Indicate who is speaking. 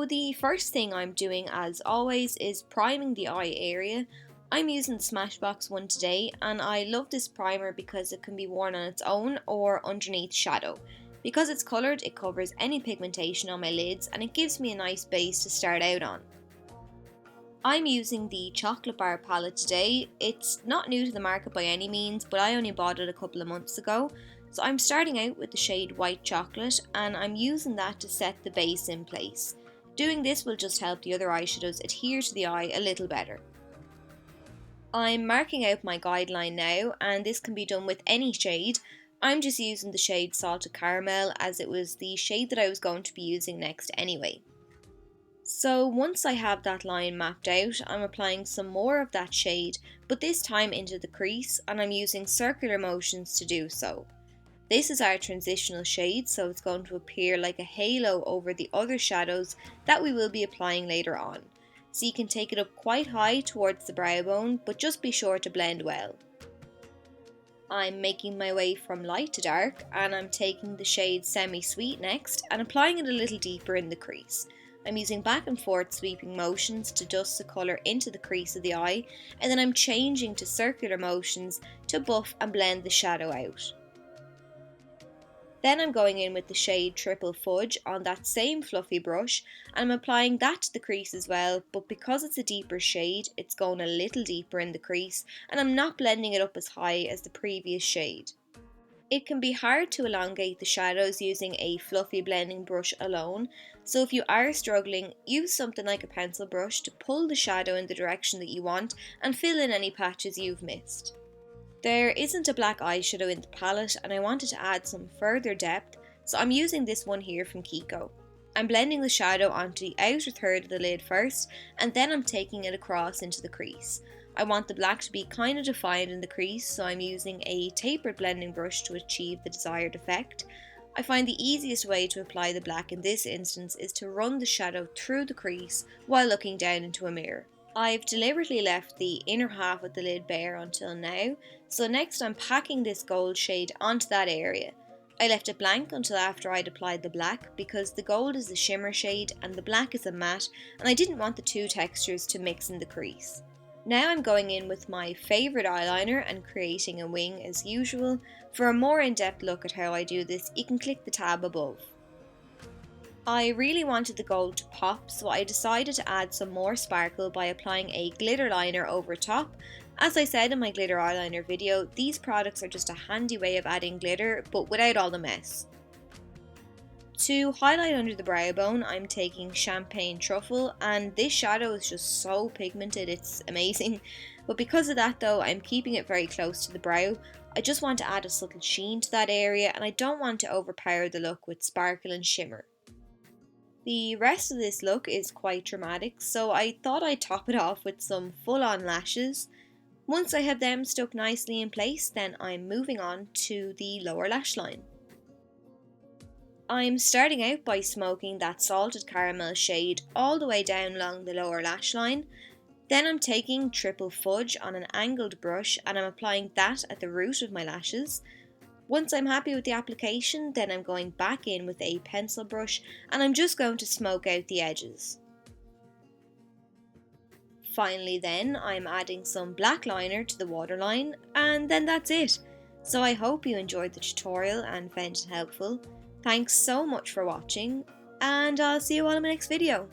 Speaker 1: So the first thing I'm doing, as always, is priming the eye area. I'm using the Smashbox one today, and I love this primer because it can be worn on its own or underneath shadow. Because it's coloured, it covers any pigmentation on my lids and it gives me a nice base to start out on. I'm using the chocolate bar palette today. It's not new to the market by any means, but I only bought it a couple of months ago. So I'm starting out with the shade White Chocolate, and I'm using that to set the base in place. Doing this will just help the other eyeshadows adhere to the eye a little better. I'm marking out my guideline now, and this can be done with any shade. I'm just using the shade Salted Caramel as it was the shade that I was going to be using next anyway. So once I have that line mapped out, I'm applying some more of that shade, but this time into the crease, and I'm using circular motions to do so. This is our transitional shade, so it's going to appear like a halo over the other shadows that we will be applying later on. So you can take it up quite high towards the brow bone, but just be sure to blend well. I'm making my way from light to dark, and I'm taking the shade Semi Sweet next and applying it a little deeper in the crease. I'm using back and forth sweeping motions to dust the colour into the crease of the eye, and then I'm changing to circular motions to buff and blend the shadow out. Then I'm going in with the shade Triple Fudge on that same fluffy brush, and I'm applying that to the crease as well, but because it's a deeper shade, it's going a little deeper in the crease, and I'm not blending it up as high as the previous shade. It can be hard to elongate the shadows using a fluffy blending brush alone, so if you are struggling, use something like a pencil brush to pull the shadow in the direction that you want and fill in any patches you've missed. There isn't a black eyeshadow in the palette, and I wanted to add some further depth, so I'm using this one here from KIKO. I'm blending the shadow onto the outer third of the lid first, and then I'm taking it across into the crease. I want the black to be kind of defined in the crease, so I'm using a tapered blending brush to achieve the desired effect. I find the easiest way to apply the black in this instance is to run the shadow through the crease while looking down into a mirror. I've deliberately left the inner half of the lid bare until now, so next I'm packing this gold shade onto that area. I left it blank until after I'd applied the black because the gold is a shimmer shade and the black is a matte, and I didn't want the two textures to mix in the crease. Now I'm going in with my favourite eyeliner and creating a wing as usual. For a more in-depth look at how I do this, you can click the tab above. I really wanted the gold to pop, so I decided to add some more sparkle by applying a glitter liner over top. As I said in my glitter eyeliner video, these products are just a handy way of adding glitter, but without all the mess. To highlight under the brow bone, I'm taking Champagne Truffle, and this shadow is just so pigmented, it's amazing. But because of that though, I'm keeping it very close to the brow. I just want to add a subtle sheen to that area, and I don't want to overpower the look with sparkle and shimmer. The rest of this look is quite dramatic, so I thought I'd top it off with some full-on lashes. Once I have them stuck nicely in place, then I'm moving on to the lower lash line. I'm starting out by smoking that Salted Caramel shade all the way down along the lower lash line. Then I'm taking Triple Fudge on an angled brush and I'm applying that at the root of my lashes. Once I'm happy with the application, then I'm going back in with a pencil brush and I'm just going to smoke out the edges. Finally then, I'm adding some black liner to the waterline, and then that's it. So I hope you enjoyed the tutorial and found it helpful. Thanks so much for watching, and I'll see you all in my next video.